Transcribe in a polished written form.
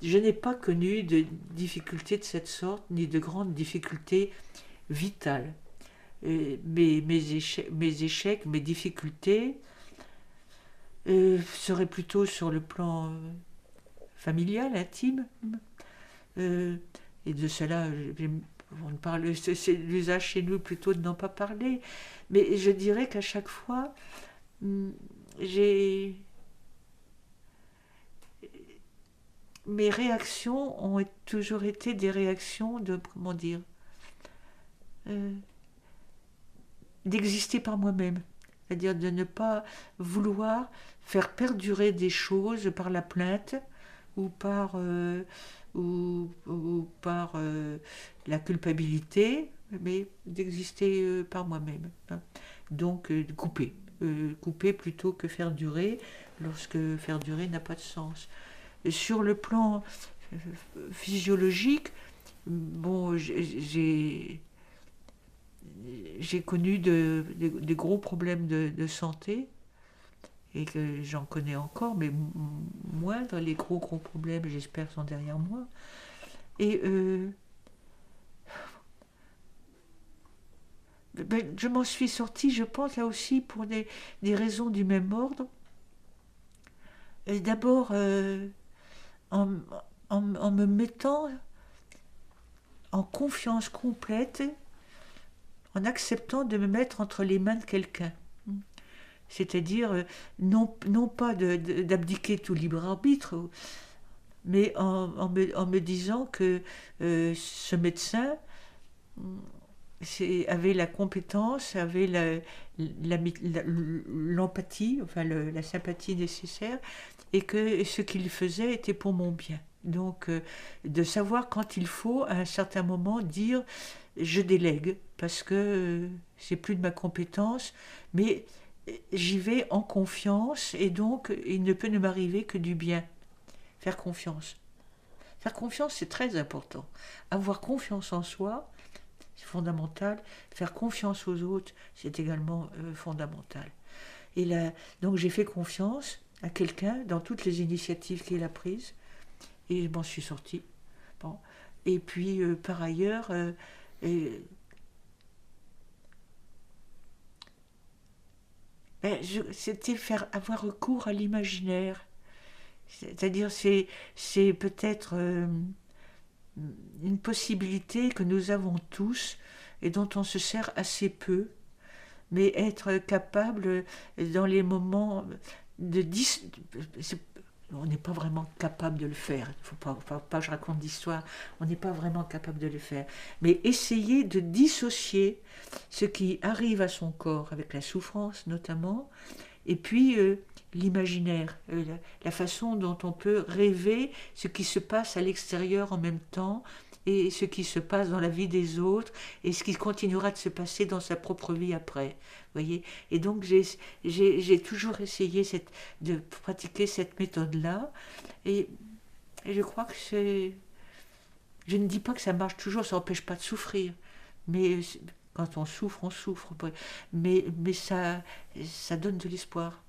je n'ai pas connu de difficultés de cette sorte, ni de grandes difficultés vitales. Mes échecs, mes difficultés seraient plutôt sur le plan familial, intime. Euh, et de cela, on parle, c'est l'usage chez nous plutôt de n'en pas parler. Mais je dirais qu'à chaque fois, hum, j'ai mes réactions ont toujours été des réactions de, comment dire, euh, d'exister par moi-même. C'est-à-dire de ne pas vouloir faire perdurer des choses par la plainte ou par la culpabilité, mais d'exister par moi-même. Hein. Donc, couper. Couper plutôt que faire durer, lorsque faire durer n'a pas de sens. Et sur le plan physiologique, bon, j'ai connu des gros problèmes de santé et que j'en connais encore, mais moindres. Les gros problèmes, j'espère, sont derrière moi. Et ben, je m'en suis sortie, je pense, là aussi, pour des raisons du même ordre. Et d'abord, en, en me mettant en confiance complète, en acceptant de me mettre entre les mains de quelqu'un. C'est-à-dire, non pas d'abdiquer tout libre arbitre, mais en me disant que ce médecin avait la compétence, avait l'empathie, enfin la sympathie nécessaire, et que ce qu'il faisait était pour mon bien. Donc, de savoir quand il faut, à un certain moment, dire je délègue, parce que c'est plus de ma compétence, mais j'y vais en confiance, et donc il ne peut ne m'arriver que du bien. Faire confiance. Faire confiance, c'est très important. Avoir confiance en soi, c'est fondamental. Faire confiance aux autres, c'est également fondamental. Et là, donc j'ai fait confiance à quelqu'un dans toutes les initiatives qu'il a prises, et je m'en suis sortie. Bon. Et puis, par ailleurs, et, ben, c'était avoir recours à l'imaginaire. C'est-à-dire, c'est peut-être une possibilité que nous avons tous et dont on se sert assez peu, mais être capable dans les moments de on n'est pas vraiment capable de le faire. Il ne faut pas que je raconte d'histoire. On n'est pas vraiment capable de le faire. Mais essayer de dissocier ce qui arrive à son corps, avec la souffrance notamment, et puis l'imaginaire, la façon dont on peut rêver ce qui se passe à l'extérieur en même temps et ce qui se passe dans la vie des autres et ce qui continuera de se passer dans sa propre vie après. Voyez. Et donc j'ai toujours essayé de pratiquer cette méthode-là et, et je crois que c'est... Je ne dis pas que ça marche toujours, ça n'empêche pas de souffrir, mais quand on souffre, on souffre. Mais ça donne de l'espoir.